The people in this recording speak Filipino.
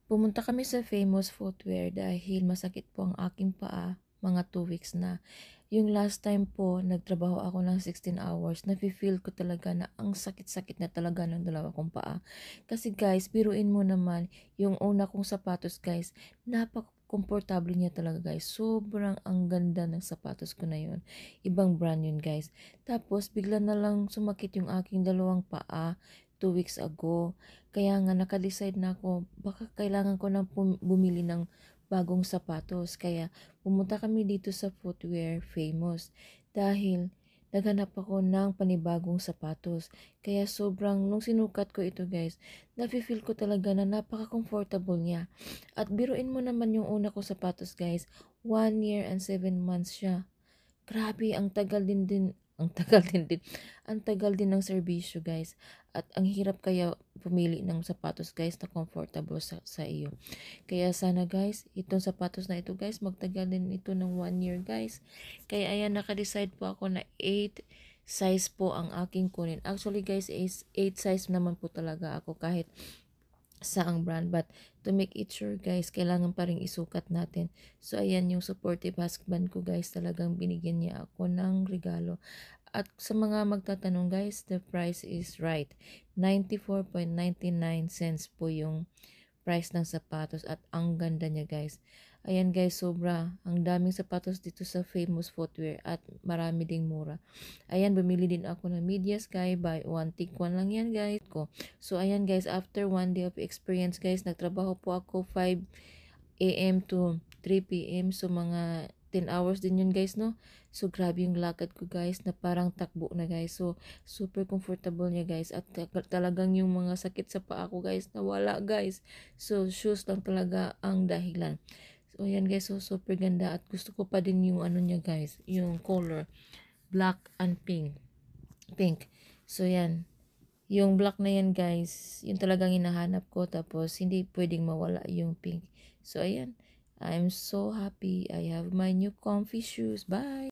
Pumunta kami sa Famous Footwear dahil masakit po ang aking paa, mga 2 weeks na. Yung last time po, nagtrabaho ako ng 16 hours, nafe-feel ko talaga na ang sakit-sakit na talaga ng dalawa kong paa. Kasi guys, biruin mo naman, yung una kong sapatos guys, komportable niya talaga guys. Sobrang ang ganda ng sapatos ko na yun. Ibang brand yun guys. Tapos bigla na lang sumakit yung aking dalawang paa 2 weeks ago. Kaya nga naka-decide na ako, baka kailangan ko nang bumili ng bagong sapatos. Kaya pumunta kami dito sa Footwear Famous dahil naghanap ako ng panibagong sapatos. Kaya sobrang, nung sinukat ko ito guys, nafe-feel ko talaga na napaka-comfortable niya. At biruin mo naman yung una ko sapatos guys, 1 year and 7 months siya. Grabe, ang tagal din ng serbisyo guys. At ang hirap kaya pumili ng sapatos guys na comfortable sa iyo. Kaya sana guys, itong sapatos na ito guys, magtagal din ito ng 1 year guys. Kaya ayan, naka-decide po ako na 8 size po ang aking kunin. Actually guys, is 8 size naman po talaga ako kahit sa ang brand, but to make it sure guys, kailangan pa rin isukat natin. So ayan yung supportive husband ko guys, talagang binigyan niya ako ng regalo. At sa mga magtatanong guys, the price is right, 94.99 cents po yung price ng sapatos at ang ganda niya guys. Ayan guys, sobra. Ang daming sapatos dito sa Famous Footwear at marami ding mura. Ayan, bumili din ako ng medyas guys. Buy one, take one lang yan guys ko. So ayan guys, after 1 day of experience guys, nagtrabaho po ako 5 a.m. to 3 p.m. So mga 10 hours din yun guys, no? So grabe yung lakad ko guys, na parang takbo na guys. So super comfortable niya guys. At talagang yung mga sakit sa paa ko guys, nawala guys. So shoes lang talaga ang dahilan. So ayan guys, so super ganda. At gusto ko pa din yung ano niya guys, yung color. Black and pink. So yan. Yung black na yan guys, yung talagang hinahanap ko. Tapos hindi pwedeng mawala yung pink. So ayan. I'm so happy. I have my new comfy shoes. Bye!